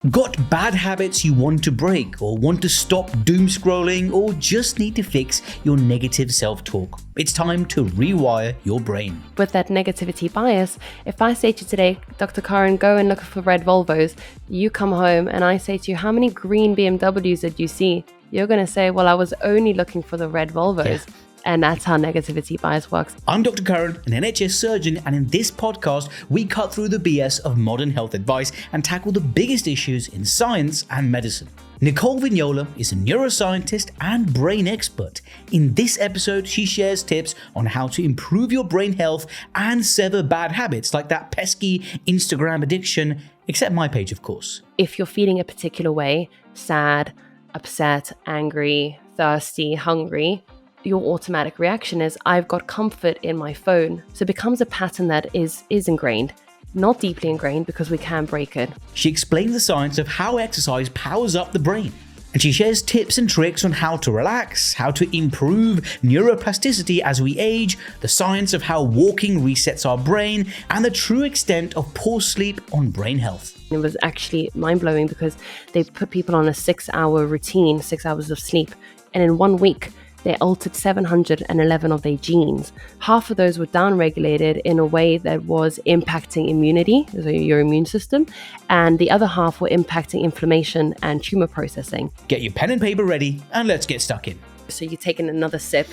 Got bad habits you want to break, or want to stop doom scrolling, or just need to fix your negative self-talk? It's time to rewire your brain. With that negativity bias, if I say to you today, Dr. Karan, go and look for red Volvos, you come home and I say to you, how many green BMWs did you see? You're going to say, well, I was only looking for the red Volvos. Yeah. And that's how negativity bias works. I'm Dr. Karan, an NHS surgeon, and in this podcast, we cut through the BS of modern health advice and tackle the biggest issues in science and medicine. Nicole Vignola is a neuroscientist and brain expert. In this episode, she shares tips on how to improve your brain health and sever bad habits like that pesky Instagram addiction, except my page, of course. If you're feeling a particular way, sad, upset, angry, thirsty, hungry, your automatic reaction is, I've got comfort in my phone. So it becomes a pattern that is ingrained, not deeply ingrained, because we can break it. She explains the science of how exercise powers up the brain. And she shares tips and tricks on how to relax, how to improve neuroplasticity as we age, the science of how walking resets our brain, and the true extent of poor sleep on brain health. It was actually mind-blowing because they put people on a 6-hour routine, 6 hours of sleep, and in 1 week, they altered 711 of their genes. Half of those were downregulated in a way that was impacting immunity, so your immune system, and the other half were impacting inflammation and tumor processing. Get your pen and paper ready, and let's get stuck in. So you take in another sip,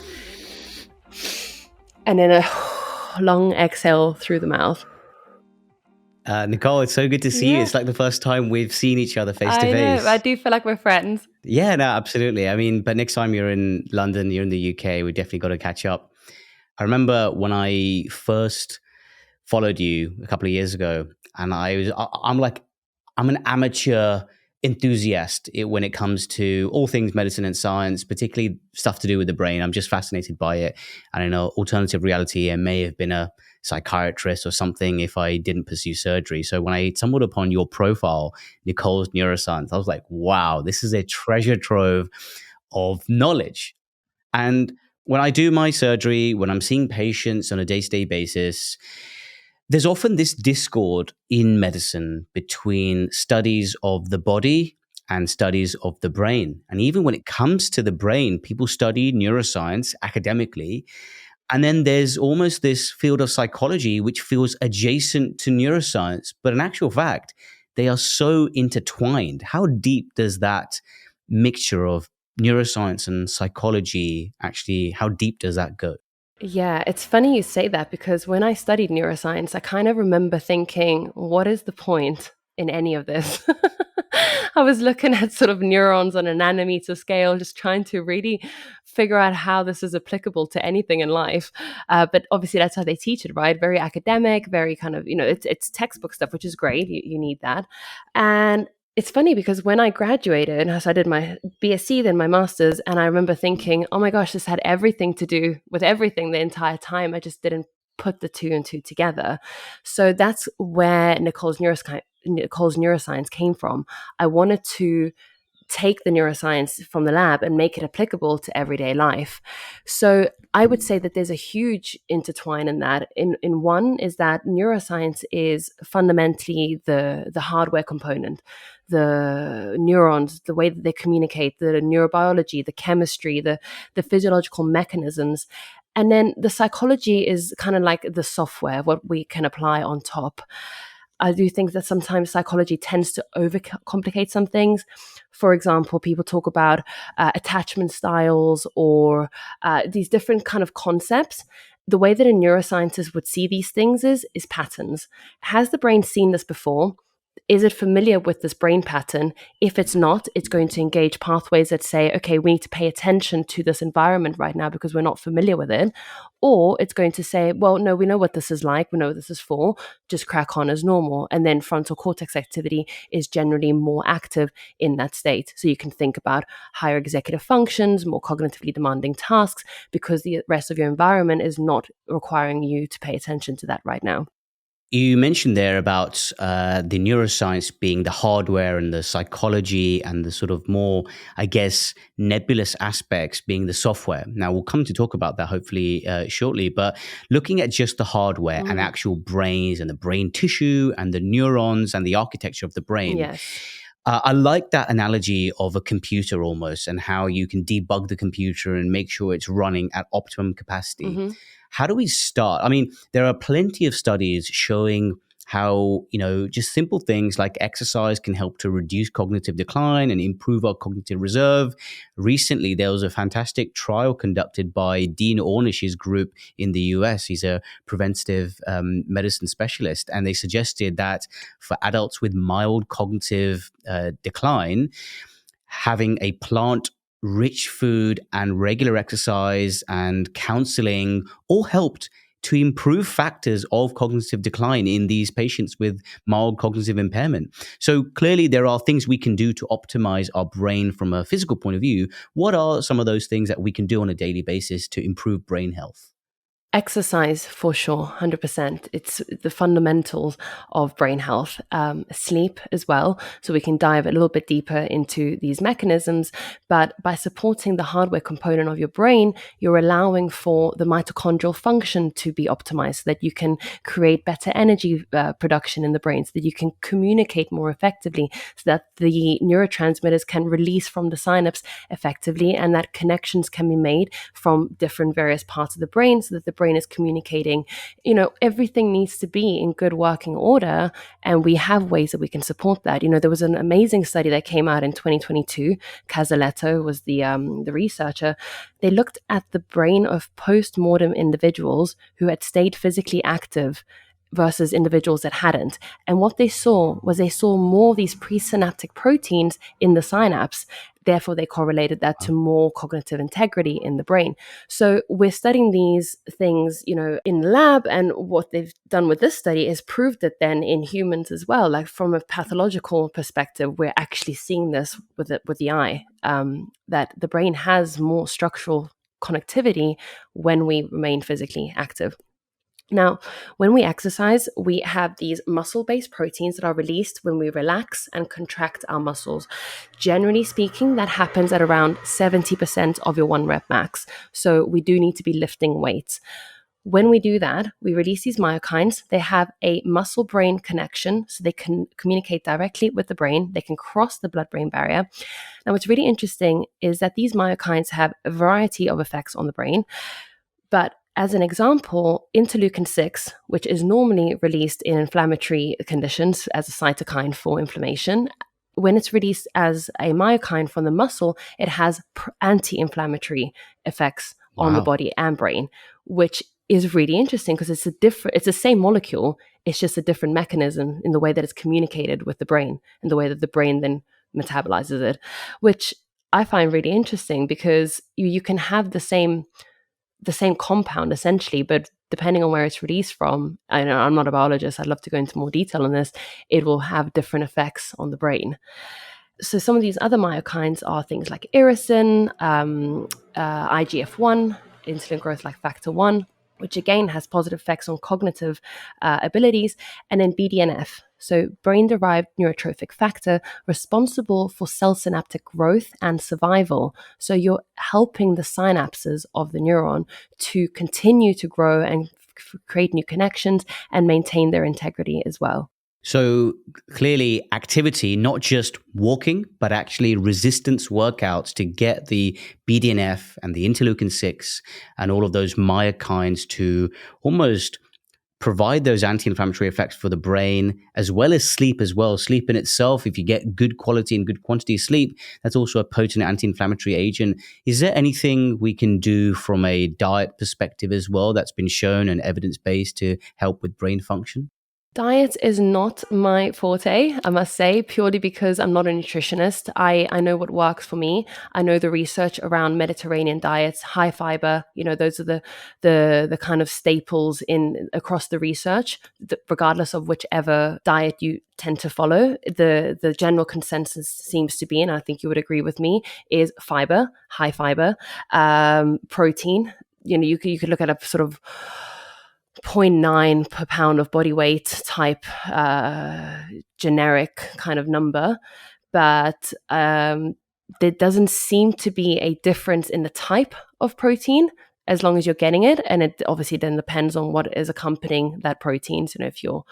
and then a long exhale through the mouth. Nicole, it's so good to see you. It's like the first time we've seen each other face to face. I do feel like we're friends. Yeah, no, absolutely. I mean, but next time you're in London, you're in the UK, we definitely got to catch up. I remember when I first followed you a couple of years ago, and I'm an amateur enthusiast when it comes to all things medicine and science, particularly stuff to do with the brain. I'm just fascinated by it. And I know alternative reality, I may have been a psychiatrist or something if I didn't pursue surgery. So when I stumbled upon your profile, Nicole's Neuroscience, I was like, wow, this is a treasure trove of knowledge. And when I do my surgery, when I'm seeing patients on a day-to-day basis, there's often this discord in medicine between studies of the body and studies of the brain. And even when it comes to the brain, people study neuroscience academically. And then there's almost this field of psychology which feels adjacent to neuroscience. But in actual fact, they are so intertwined. How deep does that mixture of neuroscience and psychology actually, how deep does that go? Yeah, it's funny you say that because when I studied neuroscience, I kind of remember thinking, what is the point in any of this? I was looking at sort of neurons on a nanometer scale, just trying to really figure out how this is applicable to anything in life. But obviously that's how they teach it, right? Very academic, very kind of, it's textbook stuff, which is great. You need that. And it's funny because when I graduated, so I did my BSc, then my master's, and I remember thinking, oh my gosh, this had everything to do with everything the entire time. I just didn't put the two and two together. So that's where Nicole's neuroscience came from. I wanted to take the neuroscience from the lab and make it applicable to everyday life. So I would say that there's a huge intertwine in that. In one is that neuroscience is fundamentally the hardware component, the neurons, the way that they communicate, the neurobiology, the chemistry, the physiological mechanisms. And then the psychology is kind of like the software, what we can apply on top. I do think that sometimes psychology tends to overcomplicate some things. For example, people talk about attachment styles or these different kind of concepts. The way that a neuroscientist would see these things is patterns. Has the brain seen this before? Is it familiar with this brain pattern? If it's not, it's going to engage pathways that say, okay, we need to pay attention to this environment right now because we're not familiar with it. Or it's going to say, well, no, we know what this is like. We know what this is for. Just crack on as normal. And then frontal cortex activity is generally more active in that state. So you can think about higher executive functions, more cognitively demanding tasks, because the rest of your environment is not requiring you to pay attention to that right now. You mentioned there about the neuroscience being the hardware and the psychology and the sort of more, I guess, nebulous aspects being the software. Now, we'll come to talk about that hopefully shortly, but looking at just the hardware and actual brains and the brain tissue and the neurons and the architecture of the brain. Yes. I like that analogy of a computer almost, and how you can debug the computer and make sure it's running at optimum capacity. Mm-hmm. How do we start? I mean, there are plenty of studies showing how, just simple things like exercise can help to reduce cognitive decline and improve our cognitive reserve. Recently, there was a fantastic trial conducted by Dean Ornish's group in the US. He's a preventative medicine specialist, and they suggested that for adults with mild cognitive decline, having a plant rich food and regular exercise and counseling all helped to improve factors of cognitive decline in these patients with mild cognitive impairment. So clearly there are things we can do to optimize our brain from a physical point of view. What are some of those things that we can do on a daily basis to improve brain health? Exercise, for sure, 100%. It's the fundamentals of brain health. Sleep as well, so we can dive a little bit deeper into these mechanisms. But by supporting the hardware component of your brain, you're allowing for the mitochondrial function to be optimized, so that you can create better energy production in the brain, so that you can communicate more effectively, so that the neurotransmitters can release from the synapse effectively, and that connections can be made from different various parts of the brain, so that the brain is communicating. Everything needs to be in good working order, and we have ways that we can support that. There was an amazing study that came out in 2022. Casaletto was the researcher. They looked at the brain of post-mortem individuals who had stayed physically active versus individuals that hadn't. And what they saw more of these presynaptic proteins in the synapse. Therefore, they correlated that to more cognitive integrity in the brain. So we're studying these things, in the lab, and what they've done with this study is proved it then in humans as well. Like from a pathological perspective, we're actually seeing this with the eye, that the brain has more structural connectivity when we remain physically active. Now, when we exercise, we have these muscle-based proteins that are released when we relax and contract our muscles. Generally speaking, that happens at around 70% of your 1 rep max. So we do need to be lifting weights. When we do that, we release these myokines. They have a muscle-brain connection, so they can communicate directly with the brain. They can cross the blood-brain barrier. Now, what's really interesting is that these myokines have a variety of effects on the brain, but as an example, interleukin-6, which is normally released in inflammatory conditions as a cytokine for inflammation, when it's released as a myokine from the muscle, it has anti-inflammatory effects on the body and brain, which is really interesting because it's the same molecule, it's just a different mechanism in the way that it's communicated with the brain and the way that the brain then metabolizes it, which I find really interesting because you can have the same compound essentially, but depending on where it's released from, I know I'm not a biologist, I'd love to go into more detail on this, it will have different effects on the brain. So some of these other myokines are things like irisin, IGF-1, insulin growth like factor 1, which again has positive effects on cognitive abilities, and then BDNF, so brain-derived neurotrophic factor, responsible for cell synaptic growth and survival. So you're helping the synapses of the neuron to continue to grow and create new connections and maintain their integrity as well. So clearly activity, not just walking, but actually resistance workouts to get the BDNF and the interleukin-6 and all of those myokines to almost provide those anti-inflammatory effects for the brain, as well as sleep as well. Sleep in itself, if you get good quality and good quantity of sleep, that's also a potent anti-inflammatory agent. Is there anything we can do from a diet perspective as well that's been shown and evidence-based to help with brain function? Diet is not my forte, I must say, purely because I'm not a nutritionist. I know what works for me. I know the research around Mediterranean diets, high fiber, those are the kind of staples across the research, regardless of whichever diet you tend to follow. The general consensus seems to be, and I think you would agree with me, is fiber, high fiber, protein. You could look at a sort of 0.9 per pound of body weight type generic kind of number, but there doesn't seem to be a difference in the type of protein as long as you're getting it. And it obviously then depends on what is accompanying that protein. So, if you're,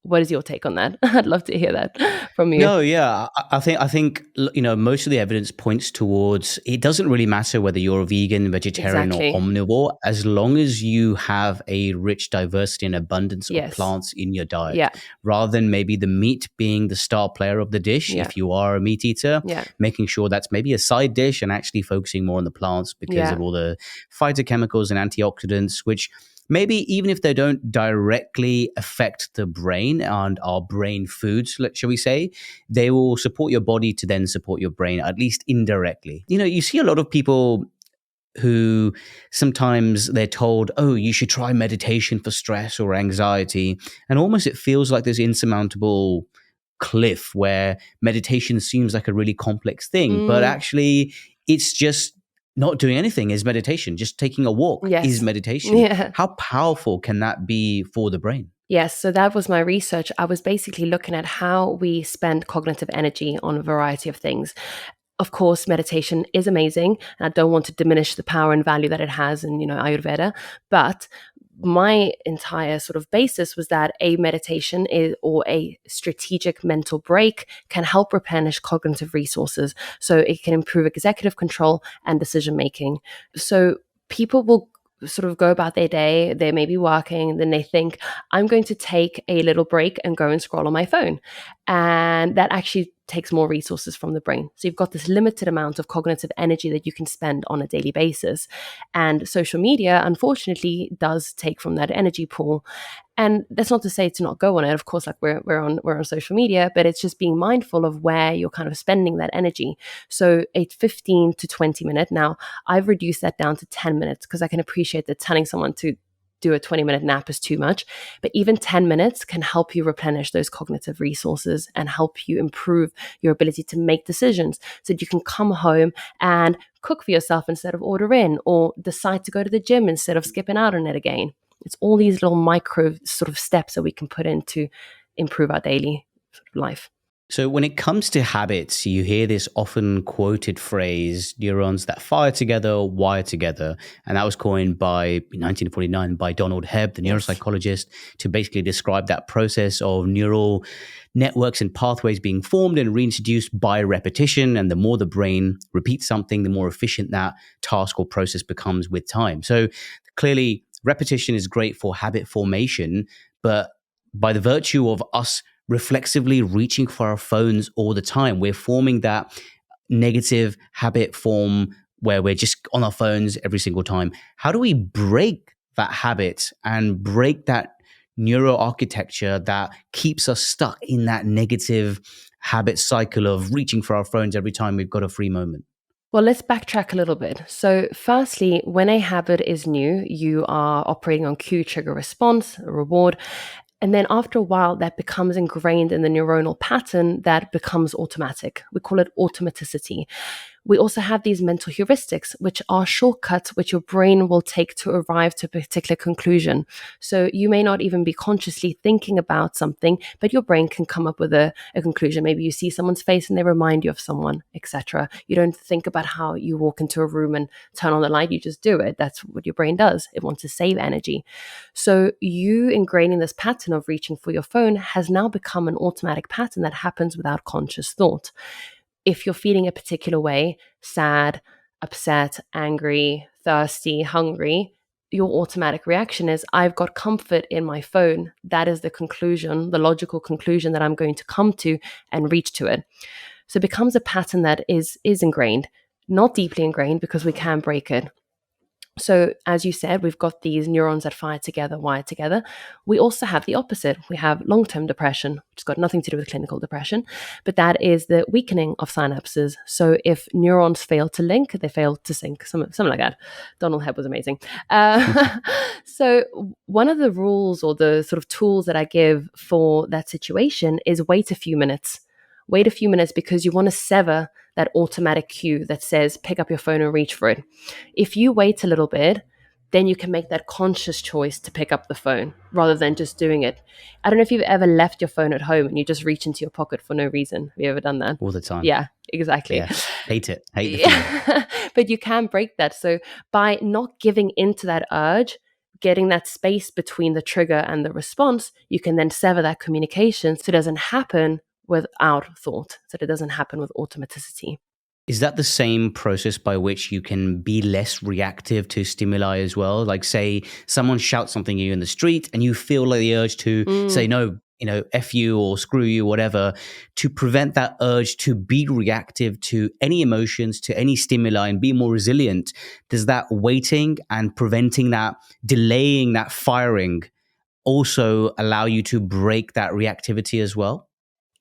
what is your take on that? I'd love to hear that from you. No, yeah, I think most of the evidence points towards it doesn't really matter whether you're a vegan, vegetarian, Exactly. or omnivore, as long as you have a rich diversity and abundance Yes. of plants in your diet, Yeah. rather than maybe the meat being the star player of the dish. Yeah. If you are a meat eater, Yeah. making sure that's maybe a side dish and actually focusing more on the plants because Yeah. of all the phytochemicals and antioxidants, which maybe even if they don't directly affect the brain and our brain foods, shall we say, they will support your body to then support your brain, at least indirectly. You see a lot of people who sometimes they're told, oh, you should try meditation for stress or anxiety. And almost it feels like this insurmountable cliff where meditation seems like a really complex thing, but actually it's just not doing anything is meditation. Just taking a walk Yes. is meditation. Yeah. How powerful can that be for the brain? Yes, so that was my research. I was basically looking at how we spend cognitive energy on a variety of things. Of course, meditation is amazing, and I don't want to diminish the power and value that it has in, Ayurveda, but my entire sort of basis was that a meditation or a strategic mental break can help replenish cognitive resources. So it can improve executive control and decision making. So people will sort of go about their day, they may be working, then they think, I'm going to take a little break and go and scroll on my phone. And that actually takes more resources from the brain. So you've got this limited amount of cognitive energy that you can spend on a daily basis. And social media, unfortunately, does take from that energy pool. And that's not to say to not go on it. Of course, like we're on social media, but it's just being mindful of where you're kind of spending that energy. So a 15 to 20 minute. Now I've reduced that down to 10 minutes because I can appreciate that telling someone to do a 20-minute nap is too much, but even 10 minutes can help you replenish those cognitive resources and help you improve your ability to make decisions so that you can come home and cook for yourself instead of order in, or decide to go to the gym instead of skipping out on it again. It's all these little micro sort of steps that we can put in to improve our daily life. So when it comes to habits, you hear this often quoted phrase, neurons that fire together, wire together. And that was coined in 1949 by Donald Hebb, the neuropsychologist, to basically describe that process of neural networks and pathways being formed and reintroduced by repetition. And the more the brain repeats something, the more efficient that task or process becomes with time. So clearly, repetition is great for habit formation, but by the virtue of us reflexively reaching for our phones all the time, we're forming that negative habit form where we're just on our phones every single time. How do we break that habit and break that neuroarchitecture that keeps us stuck in that negative habit cycle of reaching for our phones every time we've got a free moment? Well, let's backtrack a little bit. So firstly, when a habit is new, you are operating on cue, trigger, response, reward. And then after a while, that becomes ingrained in the neuronal pattern that becomes automatic. We call it automaticity. We also have these mental heuristics, which are shortcuts which your brain will take to arrive to a particular conclusion. So you may not even be consciously thinking about something, but your brain can come up with a conclusion. Maybe you see someone's face and they remind you of someone, etc. You don't think about how you walk into a room and turn on the light. You just do it. That's what your brain does. It wants to save energy. So you ingraining this pattern of reaching for your phone has now become an automatic pattern that happens without conscious thought. If you're feeling a particular way, sad, upset, angry, thirsty, hungry, your automatic reaction is, I've got comfort in my phone. That is the conclusion, the logical conclusion that I'm going to come to and reach to it. So it becomes a pattern that is ingrained, not deeply ingrained because we can break it. So as you said, we've got these neurons that fire together, wire together. We also have the opposite. We have long-term depression, which has got nothing to do with clinical depression, but that is the weakening of synapses. So if neurons fail to link, they fail to sync, something like that. Donald Hebb was amazing. So one of the rules or the sort of tools that I give for that situation is wait a few minutes. Wait a few minutes because you want to sever that automatic cue that says pick up your phone and reach for it. If you wait a little bit, then you can make that conscious choice to pick up the phone rather than just doing it. I don't know if you've ever left your phone at home and you just reach into your pocket for no reason. Have you ever done that? All the time. Yeah, exactly. Yeah. Hate it. Hate the feeling. But you can break that. So by not giving into that urge, getting that space between the trigger and the response, you can then sever that communication so it doesn't happen without thought, so it doesn't happen with automaticity. Is that the same process by which you can be less reactive to stimuli as well? Like, say someone shouts something at you in the street and you feel like the urge to say, no, F you or screw you, whatever, to prevent that urge to be reactive to any emotions, to any stimuli, and be more resilient. Does that waiting and preventing that, delaying that firing also allow you to break that reactivity as well?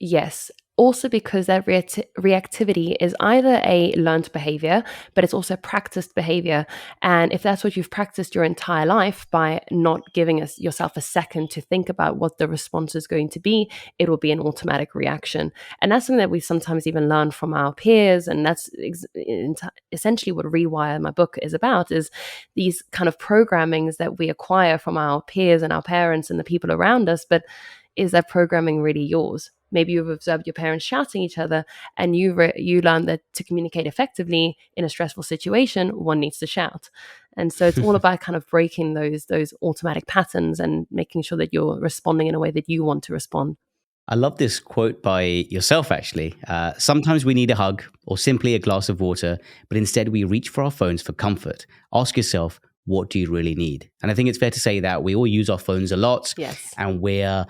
Yes. Also because that reactivity is either a learned behavior, but it's also practiced behavior. And if that's what you've practiced your entire life by not giving yourself a second to think about what the response is going to be, it will be an automatic reaction. And that's something that we sometimes even learn from our peers. And that's essentially what Rewire, my book, is about, is these kind of programmings that we acquire from our peers and our parents and the people around us. But is that programming really yours? Maybe you've observed your parents shouting at each other and you learned that to communicate effectively in a stressful situation, one needs to shout. And so it's all about kind of breaking those automatic patterns and making sure that you're responding in a way that you want to respond. I love this quote by yourself, actually. Sometimes we need a hug or simply a glass of water, but instead we reach for our phones for comfort. Ask yourself, what do you really need? And I think it's fair to say that we all use our phones a lot. Yes. And we're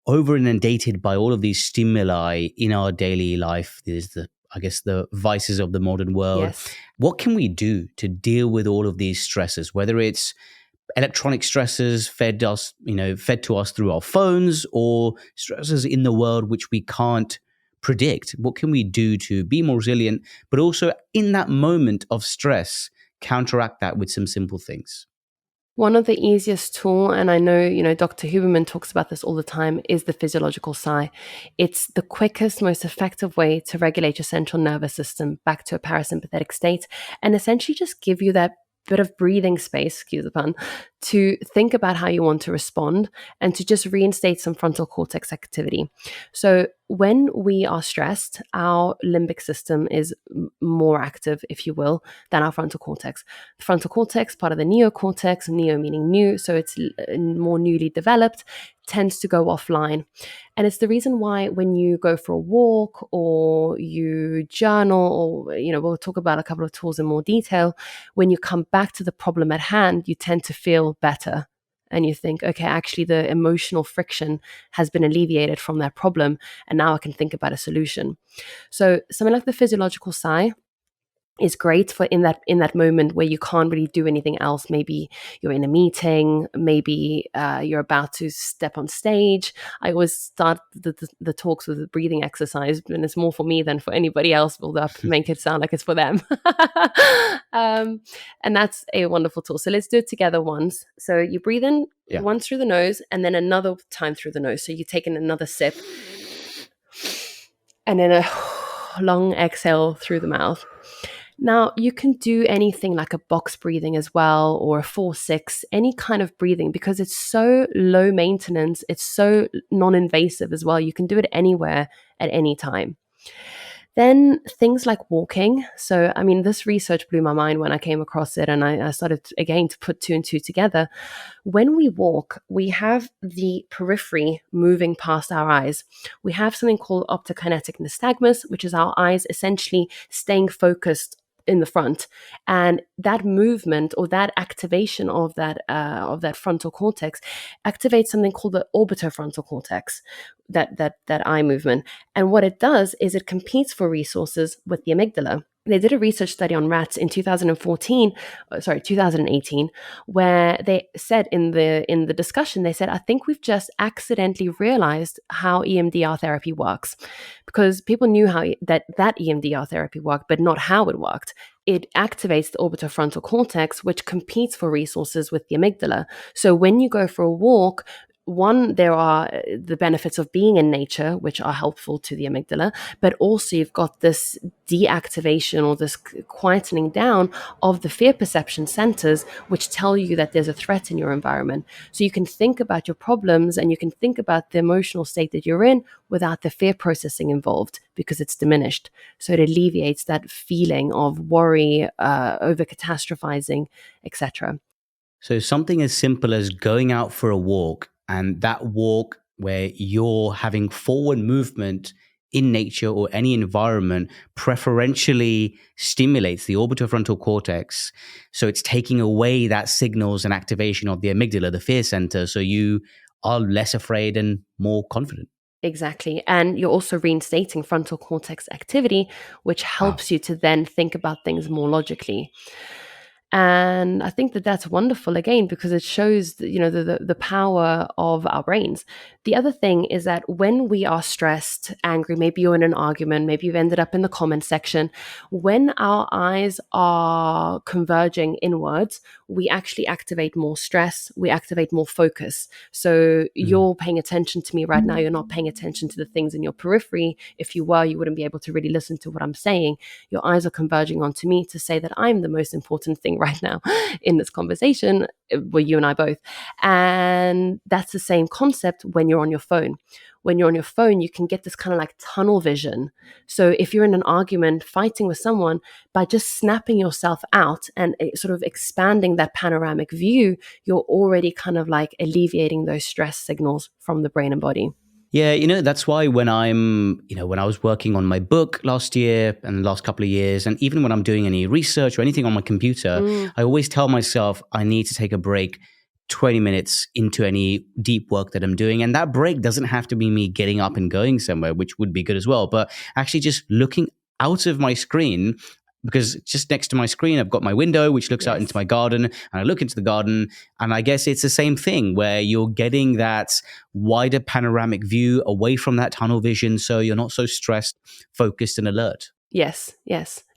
over inundated by all of these stimuli in our daily life. There's the vices of the modern world. Yes. What can we do to deal with all of these stresses, whether it's electronic stresses fed to us through our phones, or stresses in the world which we can't predict? What can we do to be more resilient, but also in that moment of stress, counteract that with some simple things? One of the easiest tool, and I know, Dr. Huberman talks about this all the time, is the physiological sigh. It's the quickest, most effective way to regulate your central nervous system back to a parasympathetic state and essentially just give you that bit of breathing space, excuse the pun, to think about how you want to respond and to just reinstate some frontal cortex activity. So when we are stressed, our limbic system is more active, if you will, than our frontal cortex. The frontal cortex, part of the neocortex, neo meaning new, so it's more newly developed, tends to go offline. And it's the reason why when you go for a walk or you journal, or, we'll talk about a couple of tools in more detail, when you come back to the problem at hand, you tend to feel better. And you think, okay, actually the emotional friction has been alleviated from that problem. And now I can think about a solution. So something like the physiological sigh is great for in that moment where you can't really do anything else. Maybe you're in a meeting, maybe you're about to step on stage. I always start the talks with a breathing exercise, and it's more for me than for anybody else, although I make it sound like it's for them. And that's a wonderful tool. So let's do it together once. So you breathe in once through the nose and then another time through the nose. So you take in another sip and then a long exhale through the mouth. Now, you can do anything like a box breathing as well, or a 4-6, any kind of breathing, because it's so low maintenance. It's so non-invasive as well. You can do it anywhere at any time. Then things like walking. So, this research blew my mind when I came across it, and I started again to put 2 and 2 together. When we walk, we have the periphery moving past our eyes. We have something called optokinetic nystagmus, which is our eyes essentially staying focused in the front, and that movement or that activation of that frontal cortex activates something called the orbitofrontal cortex, that eye movement. And what it does is it competes for resources with the amygdala. They did a research study on rats in 2018, where they said in the discussion, they said, I think we've just accidentally realized how EMDR therapy works, because people knew how that EMDR therapy worked, but not how it worked. It activates the orbitofrontal cortex, which competes for resources with the amygdala. So when you go for a walk, one, there are the benefits of being in nature, which are helpful to the amygdala, but also you've got this deactivation or this quietening down of the fear perception centers, which tell you that there's a threat in your environment. So you can think about your problems and you can think about the emotional state that you're in without the fear processing involved because it's diminished. So it alleviates that feeling of worry, over catastrophizing, etc. So something as simple as going out for a walk, and that walk where you're having forward movement in nature or any environment preferentially stimulates the orbitofrontal cortex. So it's taking away that signals and activation of the amygdala, the fear center. So you are less afraid and more confident. Exactly. And you're also reinstating frontal cortex activity, which Wow. helps you to then think about things more logically. And I think that that's wonderful again because it shows the power of our brains. The other thing is that when we are stressed, angry, maybe you're in an argument, maybe you've ended up in the comment section, when our eyes are converging inwards, we actually activate more stress, we activate more focus. So you're paying attention to me right now, you're not paying attention to the things in your periphery. If you were, you wouldn't be able to really listen to what I'm saying. Your eyes are converging onto me to say that I'm the most important thing right now in this conversation, well, you and I both. And that's the same concept when you're on your phone. When you're on your phone, you can get this kind of like tunnel vision. So if you're in an argument, fighting with someone, by just snapping yourself out and sort of expanding that panoramic view, you're already kind of like alleviating those stress signals from the brain and body. Yeah, that's why when when I was working on my book last year and the last couple of years, and even when I'm doing any research or anything on my computer, I always tell myself I need to take a break 20 minutes into any deep work that I'm doing. And that break doesn't have to be me getting up and going somewhere, which would be good as well, but actually just looking out of my screen. Because just next to my screen, I've got my window, which looks out into my garden, and I look into the garden. And I guess it's the same thing where you're getting that wider panoramic view away from that tunnel vision. So you're not so stressed, focused, and alert. Yes,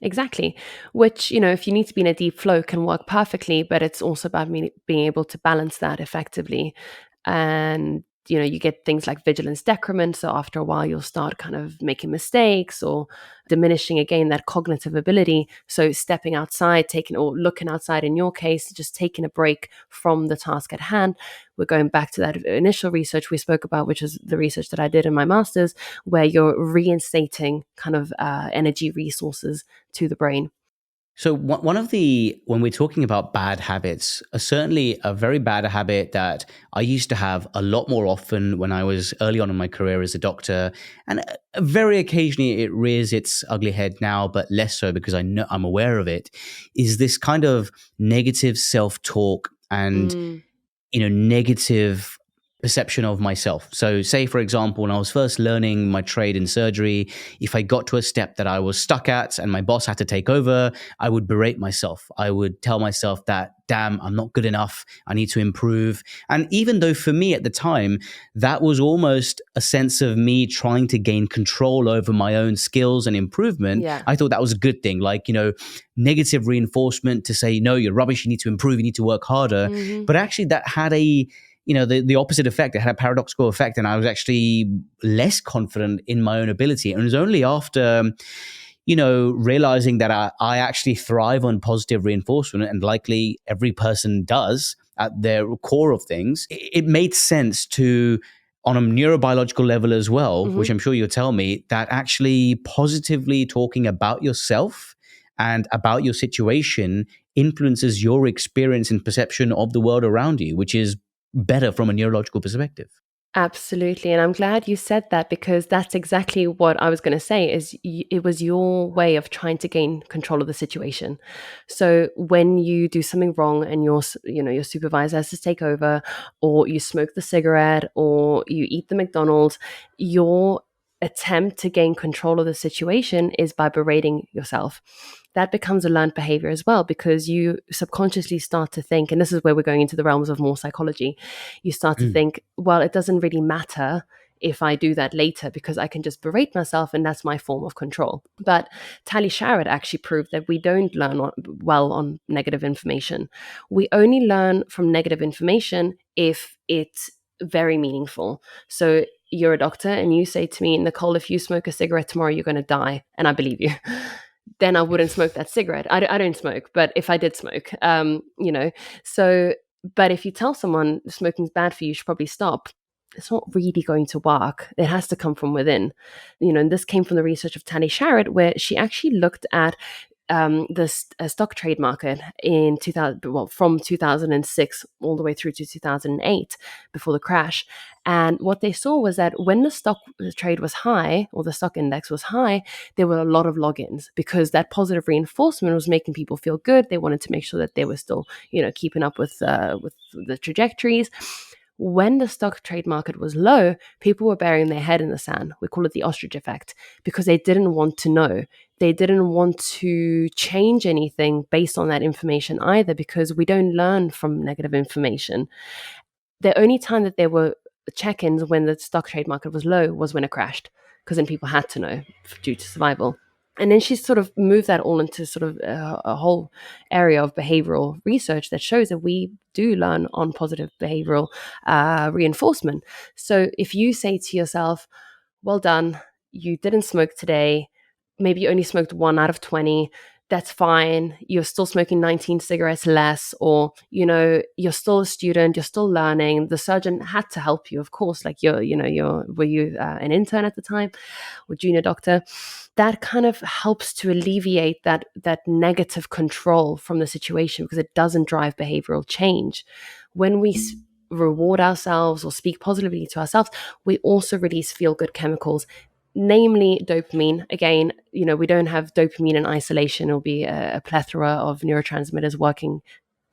exactly. Which, if you need to be in a deep flow can work perfectly, but it's also about being able to balance that effectively. And, you get things like vigilance decrement. So after a while, you'll start kind of making mistakes or diminishing again that cognitive ability. So stepping outside, or looking outside in your case, just taking a break from the task at hand. We're going back to that initial research we spoke about, which is the research that I did in my master's, where you're reinstating kind of energy resources to the brain. So one of when we're talking about bad habits, certainly a very bad habit that I used to have a lot more often when I was early on in my career as a doctor, and very occasionally it rears its ugly head now, but less so because I'm aware of it, is this kind of negative self-talk and negative perception of myself. So say, for example, when I was first learning my trade in surgery, if I got to a step that I was stuck at and my boss had to take over, I would berate myself. I would tell myself that, damn, I'm not good enough. I need to improve. And even though for me at the time, that was almost a sense of me trying to gain control over my own skills and improvement, I thought that was a good thing. Like, negative reinforcement to say, no, you're rubbish. You need to improve. You need to work harder. But actually that had the opposite effect. It had a paradoxical effect, and I was actually less confident in my own ability. And it was only after, realizing that I actually thrive on positive reinforcement, and likely every person does at their core of things, it made sense to, on a neurobiological level as well, which I'm sure you'll tell me, that actually positively talking about yourself and about your situation influences your experience and perception of the world around you, which is better from a neurological perspective. Absolutely. And I'm glad you said that because that's exactly what I was going to say is it was your way of trying to gain control of the situation. So when you do something wrong and your supervisor has to take over, or you smoke the cigarette, or you eat the McDonald's, your attempt to gain control of the situation is by berating yourself. That becomes a learned behavior as well, because you subconsciously start to think, and this is where we're going into the realms of more psychology, you start to think, well, it doesn't really matter if I do that later because I can just berate myself and that's my form of control. But Tali Sharot actually proved that we don't learn well on negative information. We only learn from negative information if it very meaningful. So you're a doctor and you say to me, Nicole, if you smoke a cigarette tomorrow, you're going to die. And I believe you. Then I wouldn't smoke that cigarette. I don't smoke, but if I did smoke, so, but if you tell someone smoking's bad for you, you should probably stop. It's not really going to work. It has to come from within, and this came from the research of Tali Sharrett, where she actually looked at the stock trade market in 2000, from 2006 all the way through to 2008 before the crash. And what they saw was that when the stock trade was high, or the stock index was high, there were a lot of logins, because that positive reinforcement was making people feel good. They wanted to make sure that they were still, keeping up with the trajectories. When the stock trade market was low, people were burying their head in the sand. We call it the ostrich effect, because they didn't want to know. They didn't want to change anything based on that information either, because we don't learn from negative information. The only time that there were check-ins when the stock trade market was low was when it crashed, because then people had to know due to survival. And then she sort of moved that all into sort of a whole area of behavioral research that shows that we do learn on positive behavioral reinforcement. So if you say to yourself, well done, you didn't smoke today, maybe you only smoked 1 out of 20, that's fine. You're still smoking 19 cigarettes less, or, you're still a student, you're still learning. The surgeon had to help you, of course, like were you an intern at the time or junior doctor? That kind of helps to alleviate that negative control from the situation, because it doesn't drive behavioral change. When we reward ourselves or speak positively to ourselves, we also release feel-good chemicals, namely dopamine. Again, we don't have dopamine in isolation. It'll be a plethora of neurotransmitters working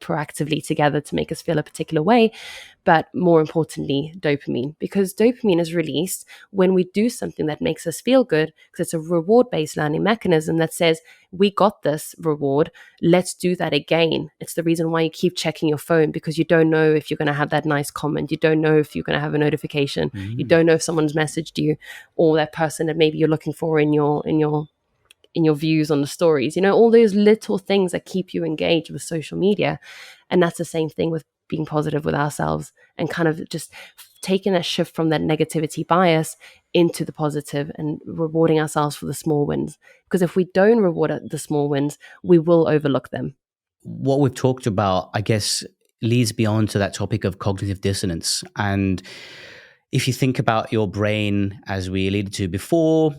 proactively together to make us feel a particular way. But more importantly, dopamine, because dopamine is released when we do something that makes us feel good, because it's a reward-based learning mechanism that says, we got this reward, let's do that again. It's the reason why you keep checking your phone, because you don't know if you're going to have that nice comment. You don't know if you're going to have a notification. You don't know if someone's messaged you, or that person that maybe you're looking for in your views on the stories, all those little things that keep you engaged with social media. And that's the same thing with being positive with ourselves, and kind of just taking that shift from that negativity bias into the positive and rewarding ourselves for the small wins. Because if we don't reward the small wins, we will overlook them. What we've talked about, I guess, leads beyond to that topic of cognitive dissonance. And if you think about your brain, as we alluded to before,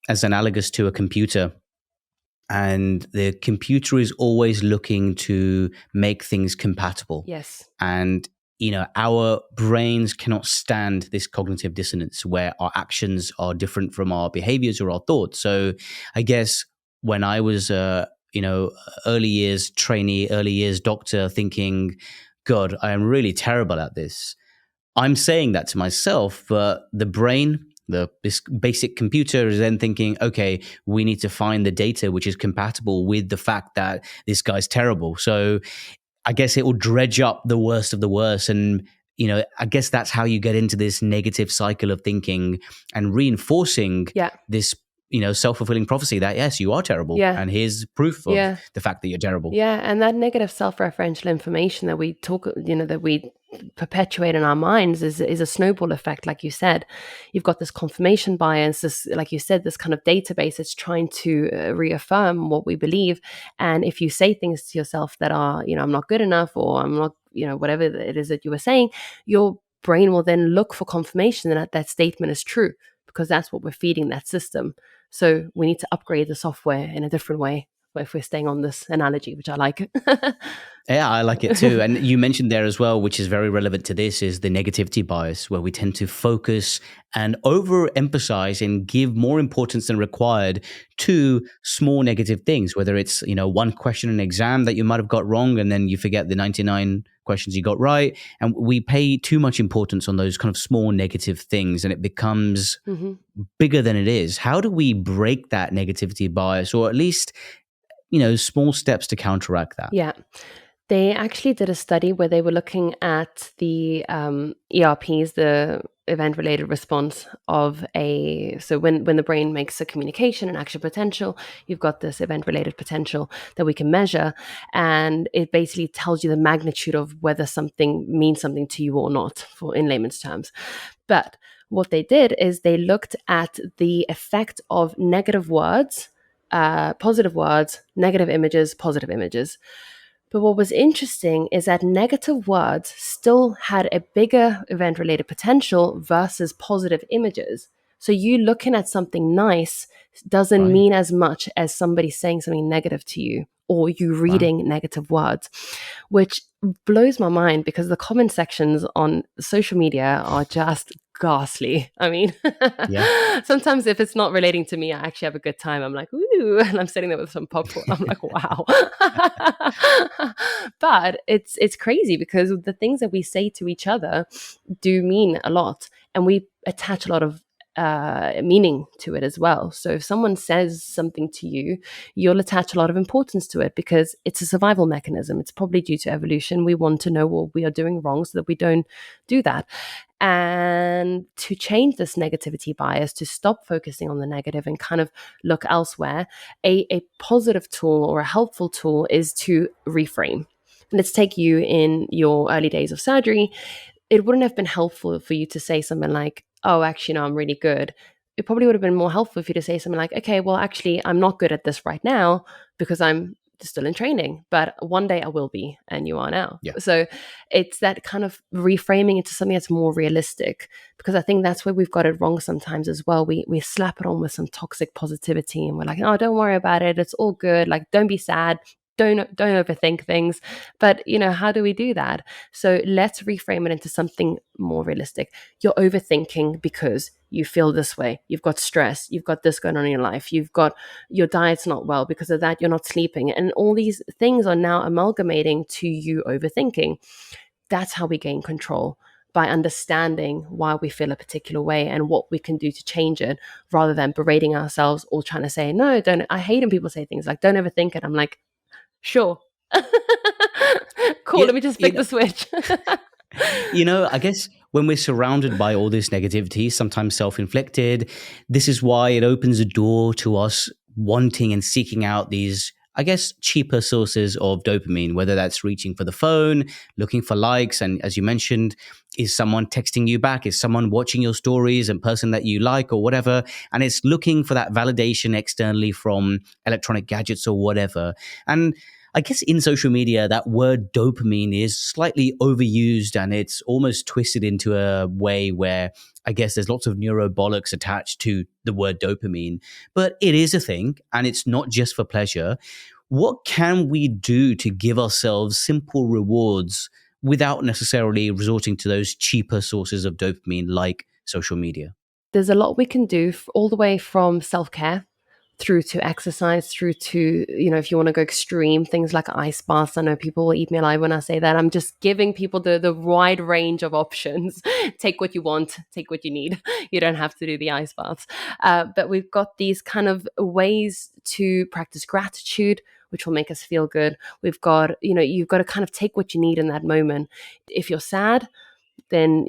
as analogous to a computer, and the computer is always looking to make things compatible. Yes. And, our brains cannot stand this cognitive dissonance where our actions are different from our behaviors or our thoughts. So I guess when I was, early years trainee, early years doctor, thinking, God, I am really terrible at this, I'm saying that to myself, but the brain, this basic computer, is then thinking, okay, we need to find the data which is compatible with the fact that this guy's terrible. So I guess it will dredge up the worst of the worst. And, I guess that's how you get into this negative cycle of thinking and reinforcing this, self-fulfilling prophecy that, yes, you are terrible. Yeah. And here's proof of the fact that you're terrible. Yeah. And that negative self-referential information that we talk, that we perpetuate in our minds is a snowball effect. Like you said, you've got this confirmation bias, this, like you said, this kind of database that's trying to reaffirm what we believe. And if you say things to yourself that are, I'm not good enough, or I'm not, whatever it is that you were saying, your brain will then look for confirmation that that statement is true, because that's what we're feeding that system. So we need to upgrade the software in a different way, if we're staying on this analogy, which I like. Yeah, I like it too. And you mentioned there as well, which is very relevant to this, is the negativity bias, where we tend to focus and overemphasize and give more importance than required to small negative things, whether it's, one question in an exam that you might have got wrong, and then you forget the 99 questions you got right. And we pay too much importance on those kind of small negative things, and it becomes bigger than it is. How do we break that negativity bias, or at least, small steps to counteract that? Yeah. They actually did a study where they were looking at the ERPs, the event-related response of so when the brain makes a communication and action potential, you've got this event-related potential that we can measure, and it basically tells you the magnitude of whether something means something to you or not, for in layman's terms. But what they did is they looked at the effect of negative words, positive words, negative images, positive images. But what was interesting is that negative words still had a bigger event related potential versus positive images. So you looking at something nice doesn't Right. mean as much as somebody saying something negative to you or you Wow. reading negative words, which blows my mind because the comment sections on social media are just ghastly. I mean, Yeah. sometimes if it's not relating to me, I actually have a good time. I'm like, ooh, and I'm sitting there with some popcorn. I'm like, wow. But it's crazy because the things that we say to each other do mean a lot, and we attach a lot of meaning to it as well. So if someone says something to you, you'll attach a lot of importance to it because it's a survival mechanism. It's probably due to evolution. We want to know what we are doing wrong so that we don't do that. And to change this negativity bias, to stop focusing on the negative and kind of look elsewhere, a positive tool or a helpful tool is to reframe. Let's take you in your early days of surgery. It wouldn't have been helpful for you to say something like, oh, actually, no, I'm really good. It probably would have been more helpful for you to say something like, okay, well, actually, I'm not good at this right now because I'm still in training, but one day I will be, and you are now. Yeah. So it's that kind of reframing into something that's more realistic, because I think that's where we've got it wrong sometimes as well. We slap it on with some toxic positivity and we're like, oh, don't worry about it. It's all good. Like, don't be sad. Don't overthink things. But how do we do that? So let's reframe it into something more realistic. You're overthinking because you feel this way. You've got stress. You've got this going on in your life. You've got your diet's not well. Because of that, you're not sleeping. And all these things are now amalgamating to you overthinking. That's how we gain control, by understanding why we feel a particular way and what we can do to change it, rather than berating ourselves or trying to say, no, don't. I hate when people say things like, don't overthink it. I'm like, sure. Cool, Yeah. let me just flick the switch. I guess when we're surrounded by all this negativity, sometimes self-inflicted, this is why it opens a door to us wanting and seeking out these, I guess, cheaper sources of dopamine, whether that's reaching for the phone, looking for likes. And as you mentioned, is someone texting you back? Is someone watching your stories and person that you like or whatever? And it's looking for that validation externally from electronic gadgets or whatever. And I guess in social media, that word dopamine is slightly overused and it's almost twisted into a way where I guess there's lots of neurobollocks attached to the word dopamine, but it is a thing and it's not just for pleasure. What can we do to give ourselves simple rewards without necessarily resorting to those cheaper sources of dopamine like social media? There's a lot we can do, all the way from self-care through to exercise, through to, if you want to go extreme, things like ice baths. I know people will eat me alive when I say that. I'm just giving people the wide range of options. Take what you want, take what you need. You don't have to do the ice baths. But we've got these kind of ways to practice gratitude, which will make us feel good. We've got, you've got to kind of take what you need in that moment. If you're sad, then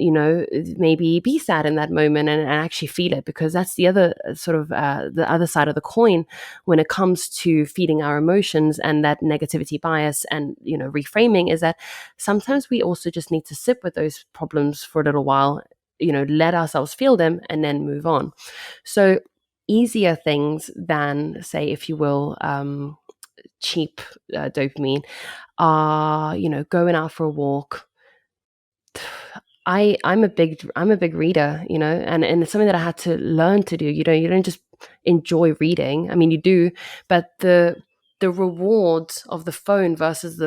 maybe be sad in that moment and actually feel it, because that's the other sort of the other side of the coin when it comes to feeding our emotions and that negativity bias and reframing, is that sometimes we also just need to sit with those problems for a little while, let ourselves feel them and then move on. So easier things than, say, if you will, cheap dopamine are going out for a walk. I'm a big reader, and it's something that I had to learn to do. You don't just enjoy reading. I mean, you do, but the rewards of the phone versus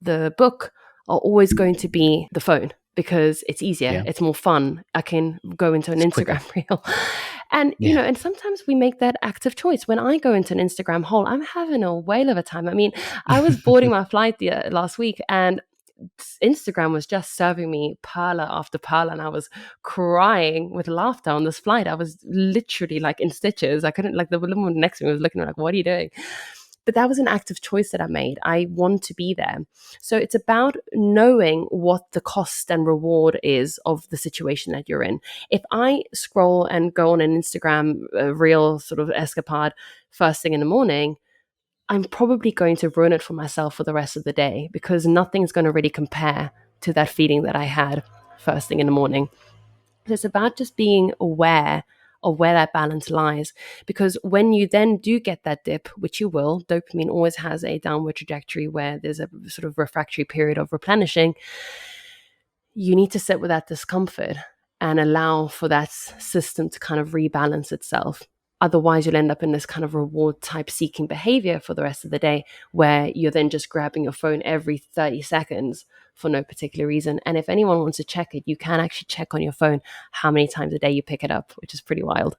the book are always going to be the phone, because it's easier, Yeah. it's more fun. I can go into an It's Instagram quicker. reel. And Yeah. and sometimes we make that active choice. When I go into an Instagram hole, I'm having a whale of a time. I mean, I was boarding my flight last week, and Instagram was just serving me perla after perla, and I was crying with laughter on this flight. I was literally like in stitches. I couldn't, like, the woman next to me was looking at me like, what are you doing? But that was an active choice that I made. I want to be there. So it's about knowing what the cost and reward is of the situation that you're in. If I scroll and go on an Instagram reel sort of escapade first thing in the morning, I'm probably going to ruin it for myself for the rest of the day, because nothing's going to really compare to that feeling that I had first thing in the morning. So it's about just being aware of where that balance lies. Because when you then do get that dip, which you will, dopamine always has a downward trajectory where there's a sort of refractory period of replenishing. You need to sit with that discomfort and allow for that system to kind of rebalance itself. Otherwise, you'll end up in this kind of reward type seeking behavior for the rest of the day, where you're then just grabbing your phone every 30 seconds for no particular reason. And if anyone wants to check it, you can actually check on your phone how many times a day you pick it up, which is pretty wild.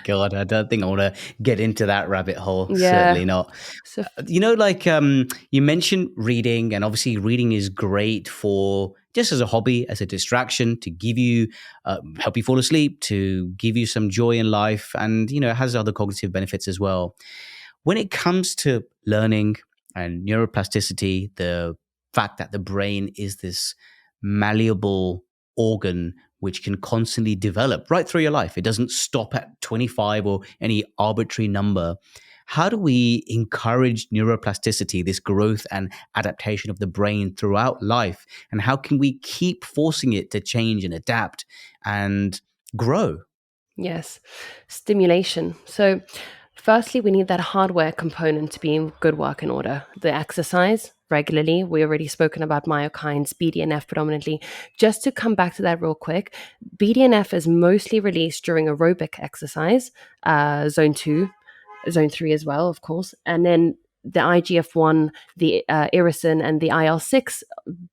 God, I don't think I want to get into that rabbit hole. Yeah. Certainly not. So, You mentioned reading, and obviously reading is great for just as a hobby, as a distraction, to give you, help you fall asleep, to give you some joy in life. And, it has other cognitive benefits as well. When it comes to learning and neuroplasticity, the fact that the brain is this malleable organ which can constantly develop right through your life. It doesn't stop at 25 or any arbitrary number. How do we encourage neuroplasticity, this growth and adaptation of the brain throughout life? And how can we keep forcing it to change and adapt and grow? yes, stimulation. So, firstly, we need that hardware component to be in good working order. The exercise regularly. We already spoken about myokines, BDNF predominantly. Just to come back to that real quick, BDNF is mostly released during aerobic exercise, zone 2, zone 3 as well, of course. And then the IGF-1, the irisin, and the IL-6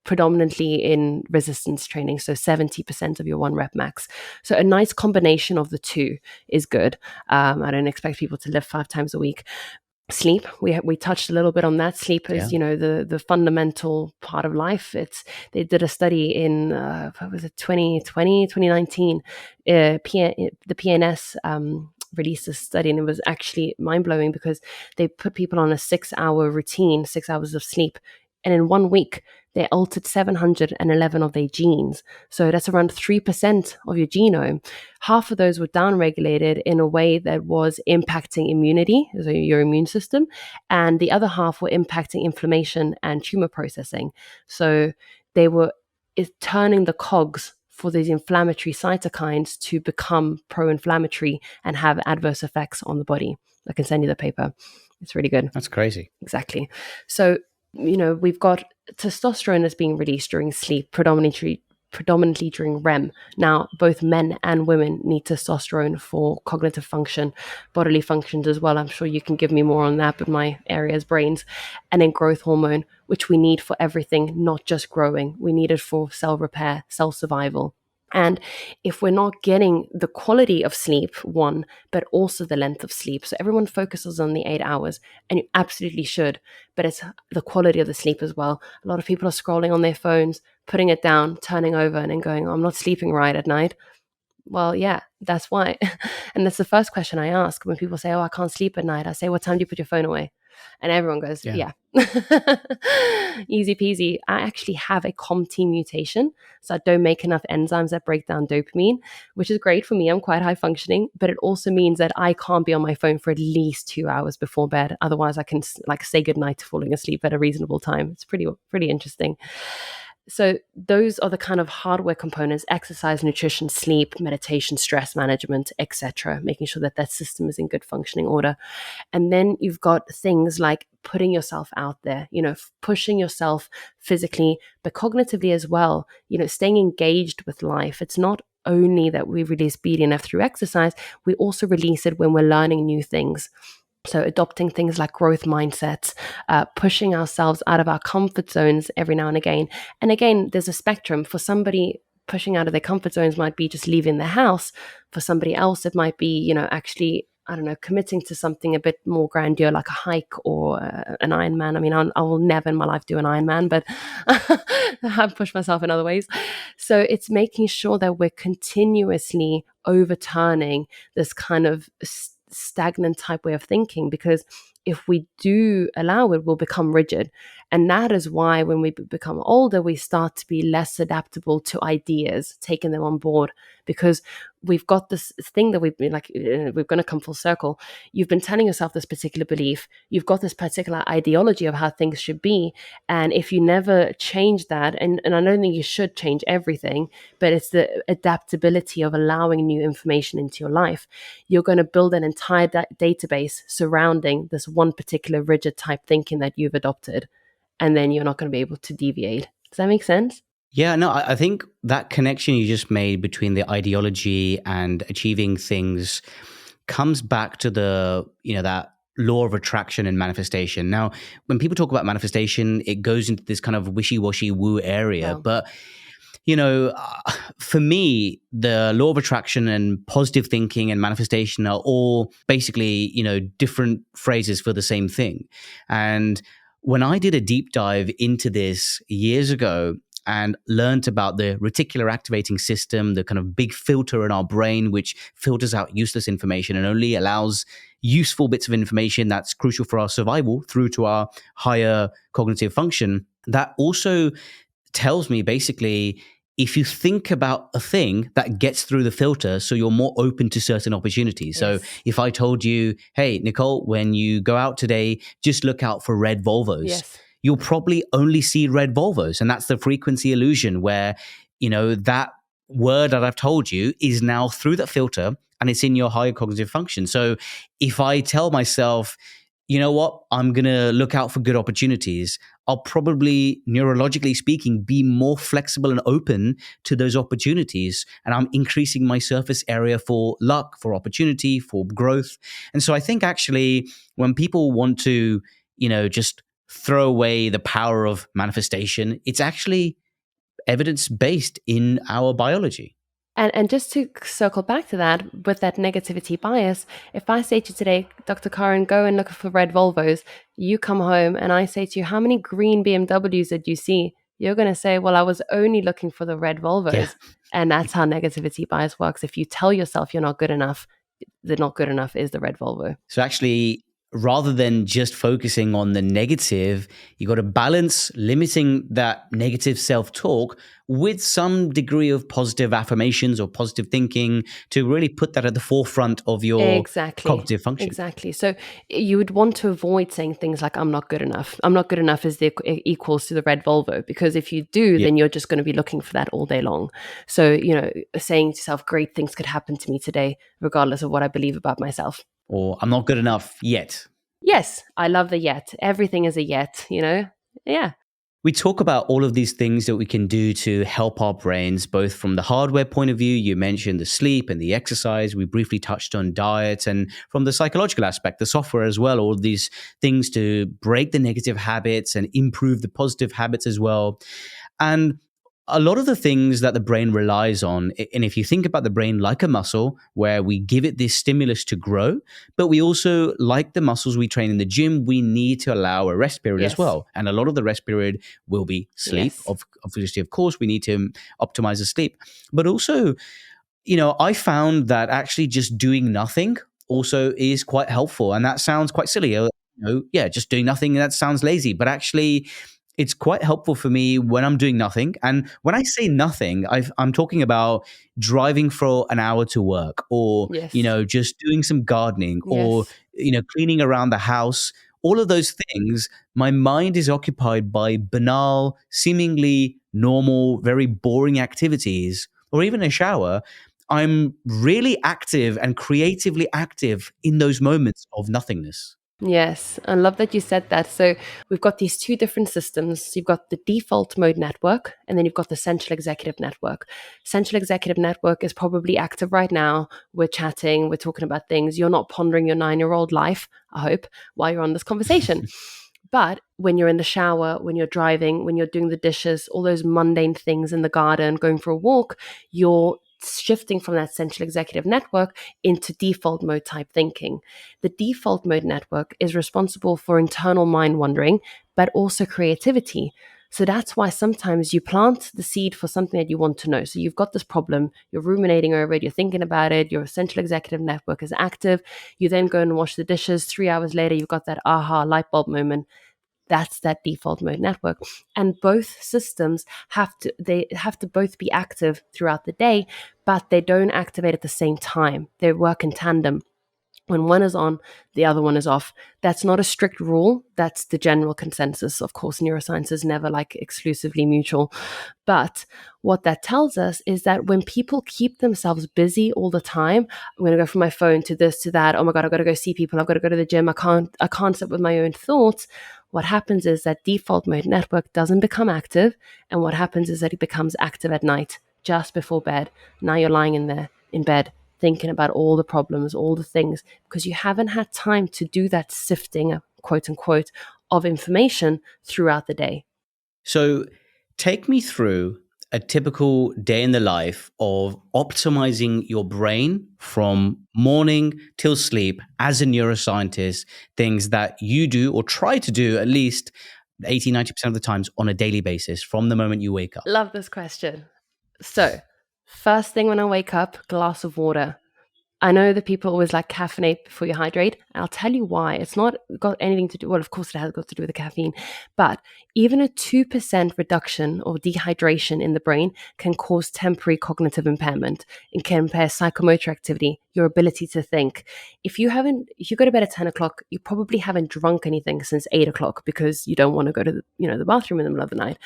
predominantly in resistance training, so 70% of your 1 rep max. So a nice combination of the two is good. I don't expect people to lift 5 times a week. Sleep, we touched a little bit on that. Sleep is, the fundamental part of life. They did a study in what was it, 2020, 2019. The PNS released a study, and it was actually mind-blowing, because they put people on a 6-hour routine, 6 hours of sleep, and in 1 week they altered 711 of their genes. So that's around 3% of your genome. Half of those were downregulated in a way that was impacting immunity, so your immune system, and the other half were impacting inflammation and tumor processing. So they were turning the cogs for these inflammatory cytokines to become pro-inflammatory and have adverse effects on the body. I can send you the paper. It's really good. That's crazy. Exactly. So, we've got testosterone that's being released during sleep, predominantly during REM. Now, both men and women need testosterone for cognitive function, bodily functions as well. I'm sure you can give me more on that, but my area is brains. And then growth hormone, which we need for everything, not just growing. We need it for cell repair, cell survival. And if we're not getting the quality of sleep, one, but also the length of sleep. So everyone focuses on the 8 hours, and you absolutely should, but it's the quality of the sleep as well. A lot of people are scrolling on their phones, putting it down, turning over, and then going, I'm not sleeping right at night. Well, yeah, that's why. And that's the first question I ask when people say, I can't sleep at night. I say, what time do you put your phone away? And everyone goes, yeah. Easy peasy. I actually have a COMT mutation, so I don't make enough enzymes that break down dopamine, which is great for me. I'm quite high functioning, but it also means that I can't be on my phone for at least 2 hours before bed. Otherwise, I can say goodnight to falling asleep at a reasonable time. It's pretty interesting. So those are the kind of hardware components: exercise, nutrition, sleep, meditation, stress management, etc., making sure that that system is in good functioning order. And then you've got things like putting yourself out there, pushing yourself physically, but cognitively as well, staying engaged with life. It's not only that we release BDNF through exercise, we also release it when we're learning new things. So adopting things like growth mindsets, pushing ourselves out of our comfort zones every now and again. And again, there's a spectrum. For somebody, pushing out of their comfort zones might be just leaving the house. For somebody else, it might be, actually, committing to something a bit more grandeur, like a hike or an Ironman. I mean, I will never in my life do an Ironman, but I've pushed myself in other ways. So it's making sure that we're continuously overturning this kind of stagnant type way of thinking, because if we do allow it, we'll become rigid. And that is why when we become older, we start to be less adaptable to ideas, taking them on board, because we've got this thing that we've been like, we're going to come full circle. You've been telling yourself this particular belief. You've got this particular ideology of how things should be. And if you never change that, and I don't think you should change everything, but it's the adaptability of allowing new information into your life. You're going to build an entire database surrounding this one particular rigid type thinking that you've adopted. And then you're not going to be able to deviate. Does that make sense? Yeah, no, I think that connection you just made between the ideology and achieving things comes back to the, that law of attraction and manifestation. Now, when people talk about manifestation, it goes into this kind of wishy-washy woo area. Wow. But, for me, the law of attraction and positive thinking and manifestation are all basically, different phrases for the same thing. And when I did a deep dive into this years ago, and learned about the reticular activating system, the kind of big filter in our brain, which filters out useless information and only allows useful bits of information that's crucial for our survival through to our higher cognitive function. That also tells me basically, if you think about a thing, that gets through the filter, so you're more open to certain opportunities. Yes. So if I told you, hey, Nicole, when you go out today, just look out for red Volvos. Yes. You'll probably only see red Volvos. And that's the frequency illusion where, that word that I've told you is now through that filter and it's in your higher cognitive function. So if I tell myself, you know what, I'm going to look out for good opportunities, I'll probably, neurologically speaking, be more flexible and open to those opportunities. And I'm increasing my surface area for luck, for opportunity, for growth. And so I think actually when people want to, just throw away the power of manifestation, it's actually evidence-based in our biology. And just to circle back to that, with that negativity bias, if I say to you today, Dr. Karan, go and look for red Volvos, you come home and I say to you, how many green BMWs did you see? You're going to say, well, I was only looking for the red Volvos. Yeah. And that's how negativity bias works. If you tell yourself you're not good enough, the not good enough is the red Volvo. So actually, rather than just focusing on the negative, you got to balance limiting that negative self-talk with some degree of positive affirmations or positive thinking to really put that at the forefront of your cognitive function. Exactly. So you would want to avoid saying things like, I'm not good enough. I'm not good enough is equals to the red Volvo, because if you do, then you're just going to be looking for that all day long. So, saying to yourself, great things could happen to me today, regardless of what I believe about myself. Or I'm not good enough yet. Yes, I love the yet. Everything is a yet, Yeah. We talk about all of these things that we can do to help our brains, both from the hardware point of view. You mentioned the sleep and the exercise. We briefly touched on diet, and from the psychological aspect, the software as well, all of these things to break the negative habits and improve the positive habits as well. And a lot of the things that the brain relies on, and if you think about the brain like a muscle, where we give it this stimulus to grow, but we also, like the muscles we train in the gym, we need to allow a rest period as well. And a lot of the rest period will be sleep. Obviously, of course, we need to optimize the sleep. But also, I found that actually just doing nothing also is quite helpful. And that sounds quite silly. Just doing nothing, that sounds lazy. But actually, it's quite helpful for me when I'm doing nothing. And when I say nothing, I'm talking about driving for an hour to work, or, just doing some gardening, or, cleaning around the house. All of those things, my mind is occupied by banal, seemingly normal, very boring activities, or even a shower. I'm really active and creatively active in those moments of nothingness. Yes, I love that you said that. So we've got these two different systems. You've got the default mode network, and then you've got the central executive network. Central executive network is probably active right now. We're chatting, we're talking about things. You're not pondering your 9-year-old life, I hope, while you're on this conversation. But when you're in the shower, when you're driving, when you're doing the dishes, all those mundane things in the garden, going for a walk, you're shifting from that central executive network into default mode type thinking. The default mode network is responsible for internal mind wandering, but also creativity. So that's why sometimes you plant the seed for something that you want to know. So you've got this problem, you're ruminating over it, you're thinking about it, your central executive network is active. You then go and wash the dishes. 3 hours later, you've got that aha light bulb moment. That's that default mode network. And both systems have to both be active throughout the day, but they don't activate at the same time. They work in tandem. When one is on, the other one is off. That's not a strict rule. That's the general consensus. Of course, neuroscience is never like exclusively mutual. But what that tells us is that when people keep themselves busy all the time, I'm going to go from my phone to this, to that. Oh my God, I've got to go see people. I've got to go to the gym. I can't sit with my own thoughts. What happens is that default mode network doesn't become active. And what happens is that it becomes active at night, just before bed. Now you're lying in bed, thinking about all the problems, all the things, because you haven't had time to do that sifting, quote unquote, of information throughout the day. So take me through a typical day in the life of optimizing your brain from morning till sleep as a neuroscientist, things that you do or try to do at least 80-90% of the times on a daily basis from the moment you wake up. Love this question. So, first thing when I wake up, glass of water. I know that people always like caffeinate before you hydrate. I'll tell you why. It's not got anything to do, well, of course it has got to do with the caffeine, but even a 2% reduction or dehydration in the brain can cause temporary cognitive impairment and can impair psychomotor activity, your ability to think. If you go to bed at 10 o'clock, you probably haven't drunk anything since 8 o'clock because you don't want to go to the bathroom in the middle of the night.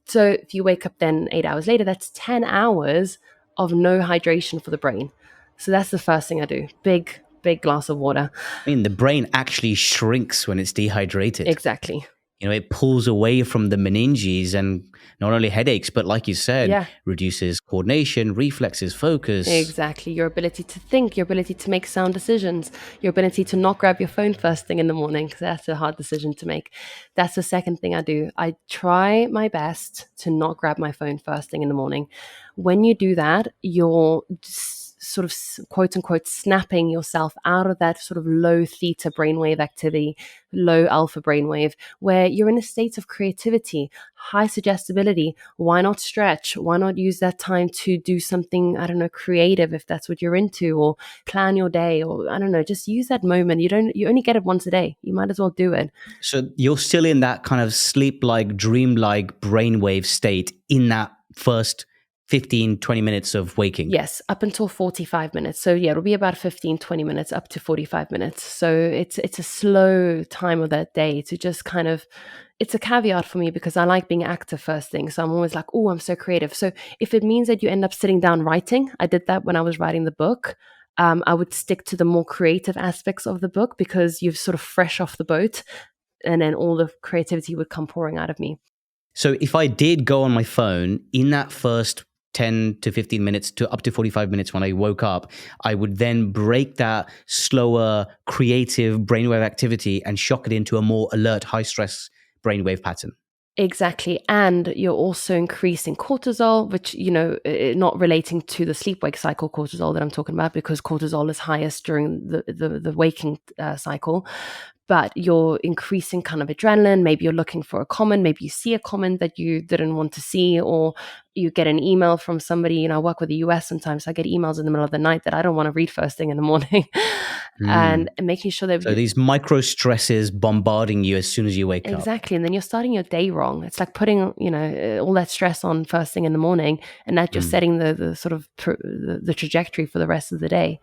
So if you wake up then 8 hours later, that's 10 hours of no hydration for the brain. So that's the first thing I do. Big glass of water. I mean, the brain actually shrinks when it's dehydrated. Exactly. It pulls away from the meninges and not only headaches, but like you said, reduces coordination, reflexes, focus. Exactly. Your ability to think, your ability to make sound decisions, your ability to not grab your phone first thing in the morning, because that's a hard decision to make. That's the second thing I do. I try my best to not grab my phone first thing in the morning. When you do that, you're sort of quote unquote snapping yourself out of that sort of low theta brainwave activity, low alpha brainwave, where you're in a state of creativity, high suggestibility. Why not stretch? Why not use that time to do something, I don't know, creative if that's what you're into, or plan your day, or I don't know, just use that moment. You only get it once a day. You might as well do it. So you're still in that kind of sleep-like, dream-like brainwave state in that first 15, 20 minutes of waking? Yes, up until 45 minutes. So yeah, it'll be about 15, 20 minutes up to 45 minutes. So it's a slow time of that day to just kind of, it's a caveat for me because I like being active first thing. So I'm always like, oh, I'm so creative. So if it means that you end up sitting down writing, I did that when I was writing the book. I would stick to the more creative aspects of the book because you're sort of fresh off the boat and then all the creativity would come pouring out of me. So if I did go on my phone in that first 10 to 15 minutes to up to 45 minutes when I woke up, I would then break that slower, creative brainwave activity and shock it into a more alert, high-stress brainwave pattern. Exactly. And you're also increasing cortisol, which, not relating to the sleep-wake cycle cortisol that I'm talking about, because cortisol is highest during the waking cycle. But you're increasing kind of adrenaline. Maybe you're looking for a comment. Maybe you see a comment that you didn't want to see, or you get an email from somebody. I work with the US sometimes. So I get emails in the middle of the night that I don't want to read first thing in the morning. And making sure that... So these micro stresses bombarding you as soon as you wake up. Exactly. And then you're starting your day wrong. It's like putting, all that stress on first thing in the morning, and that just setting the sort of the trajectory for the rest of the day.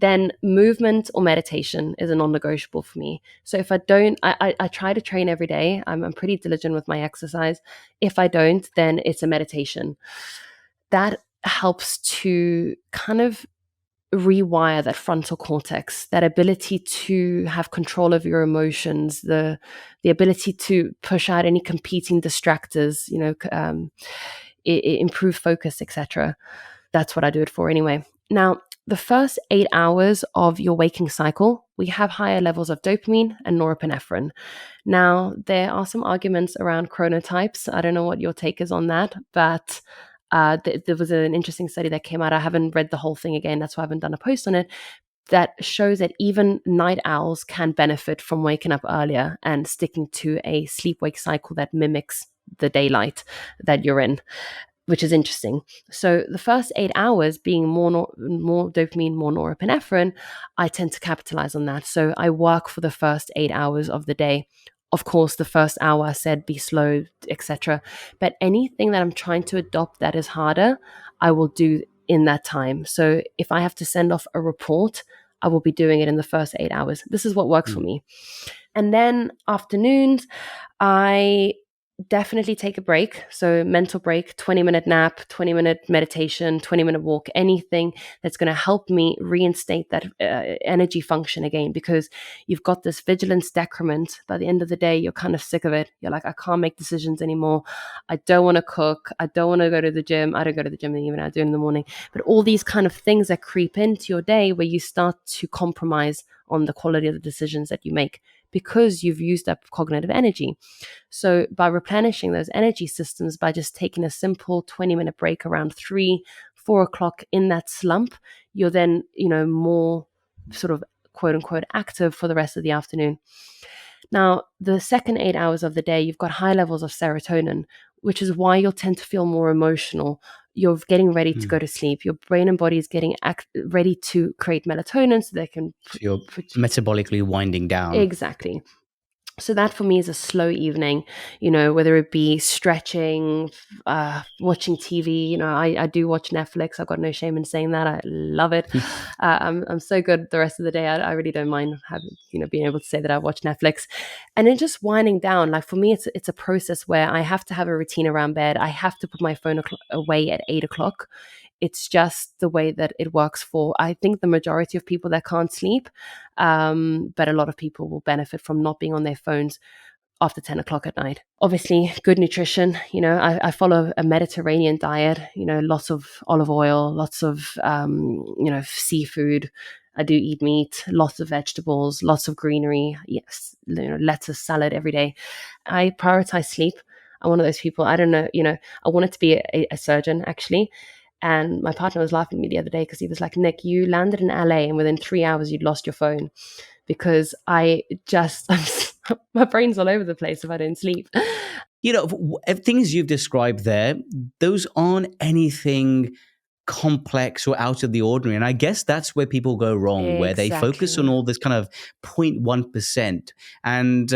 Then movement or meditation is a non-negotiable for me. So if I don't, I try to train every day. I'm pretty diligent with my exercise. If I don't, then it's a meditation. That helps to kind of rewire that frontal cortex, that ability to have control of your emotions, the ability to push out any competing distractors, improve focus, etc. That's what I do it for anyway. Now, the first 8 hours of your waking cycle, we have higher levels of dopamine and norepinephrine. Now, there are some arguments around chronotypes. I don't know what your take is on that, but there was an interesting study that came out. I haven't read the whole thing again. That's why I haven't done a post on it. That shows that even night owls can benefit from waking up earlier and sticking to a sleep-wake cycle that mimics the daylight that you're in, which is interesting. So the first 8 hours being more dopamine, more norepinephrine, I tend to capitalize on that. So I work for the first 8 hours of the day. Of course, the first hour I said be slow, etc. But anything that I'm trying to adopt that is harder, I will do in that time. So if I have to send off a report, I will be doing it in the first 8 hours. This is what works for me. And then afternoons, I definitely take a break. So mental break, 20-minute nap, 20-minute meditation, 20-minute walk, anything that's going to help me reinstate that energy function again, because you've got this vigilance decrement. By the end of the day, you're kind of sick of it. You're like, I can't make decisions anymore. I don't want to cook. I don't want to go to the gym. I don't go to the gym even. I do in the morning. But all these kind of things that creep into your day where you start to compromise on the quality of the decisions that you make, because you've used up cognitive energy. So by replenishing those energy systems, by just taking a simple 20-minute break around 3-4 o'clock in that slump, you're then, more sort of quote unquote active for the rest of the afternoon. Now, the second 8 hours of the day, you've got high levels of serotonin, which is why you'll tend to feel more emotional. You're getting ready to go to sleep. Your brain and body is getting ready to create melatonin so they can... So you're metabolically winding down. Exactly. So that for me is a slow evening, whether it be stretching, watching TV. I do watch Netflix. I've got no shame in saying that. I love it. I'm so good the rest of the day. I really don't mind having, being able to say that I watch Netflix. And then just winding down. Like for me, it's a process where I have to have a routine around bed. I have to put my phone away at 8 o'clock. It's just the way that it works for, I think, the majority of people that can't sleep. But a lot of people will benefit from not being on their phones after 10 o'clock at night. Obviously, good nutrition. I follow a Mediterranean diet, lots of olive oil, lots of, seafood. I do eat meat, lots of vegetables, lots of greenery. Yes, lettuce, salad every day. I prioritize sleep. I'm one of those people, I don't know, I wanted to be a surgeon actually. And my partner was laughing at me the other day because he was like, Nick, you landed in LA and within 3 hours you'd lost your phone, because my brain's all over the place if I don't sleep. Things you've described there, those aren't anything complex or out of the ordinary. And I guess that's where people go wrong, where they focus on all this kind of 0.1%. And,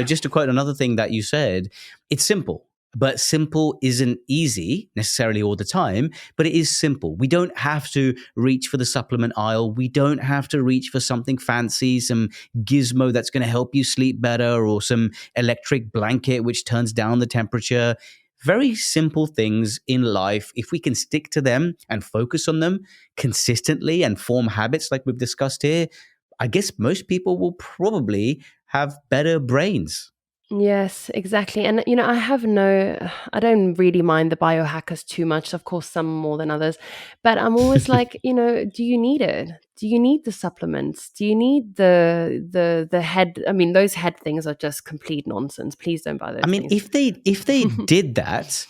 just to quote another thing that you said, it's simple. But simple isn't easy necessarily all the time, but it is simple. We don't have to reach for the supplement aisle. We don't have to reach for something fancy, some gizmo that's going to help you sleep better, or some electric blanket which turns down the temperature. Very simple things in life. If we can stick to them and focus on them consistently and form habits like we've discussed here, I guess most people will probably have better brains. Yes, exactly. And, I don't really mind the biohackers too much. Of course, some more than others. But I'm always like, do you need it? Do you need the supplements? Do you need the head? I mean, those head things are just complete nonsense. Please don't buy those things. If they did that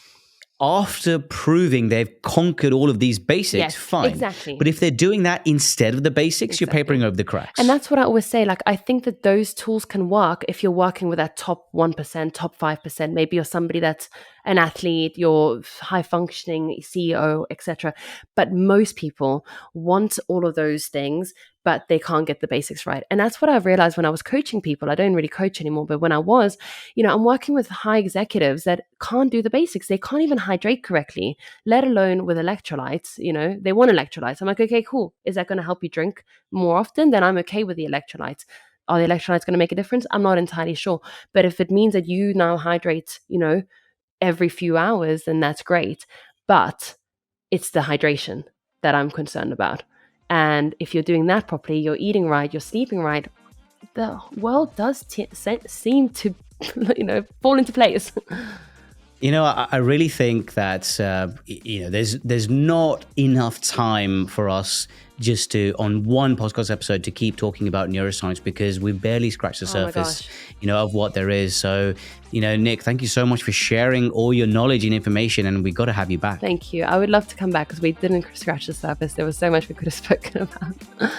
after proving they've conquered all of these basics, yes, fine. Exactly. But if they're doing that instead of the basics, you're papering over the cracks. And that's what I always say. Like, I think that those tools can work if you're working with that top 1%, top 5%. Maybe you're somebody that's an athlete, you're high functioning CEO, etc. But most people want all of those things, but they can't get the basics right. And that's what I've realized when I was coaching people. I don't really coach anymore, but when I was, I'm working with high executives that can't do the basics. They can't even hydrate correctly, let alone with electrolytes. They want electrolytes. I'm like, okay, cool. Is that going to help you drink more often? Then I'm okay with the electrolytes. Are the electrolytes going to make a difference? I'm not entirely sure. But if it means that you now hydrate, every few hours, then that's great. But it's the hydration that I'm concerned about. And if you're doing that properly, you're eating right, you're sleeping right, the world does seem to, fall into place. I really think that, there's not enough time for us just to, on one podcast episode, to keep talking about neuroscience, because we've barely scratched the surface, of what there is. So, Nick, thank you so much for sharing all your knowledge and information, and we got to have you back. Thank you. I would love to come back because we didn't scratch the surface. There was so much we could have spoken about.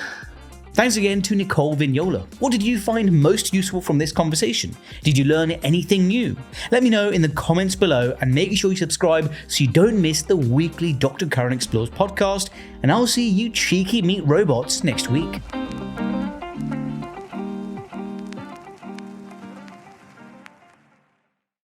Thanks again to Nicole Vignola. What did you find most useful from this conversation? Did you learn anything new? Let me know in the comments below, and make sure you subscribe so you don't miss the weekly Dr. Karan Explores podcast, and I'll see you cheeky meat robots next week.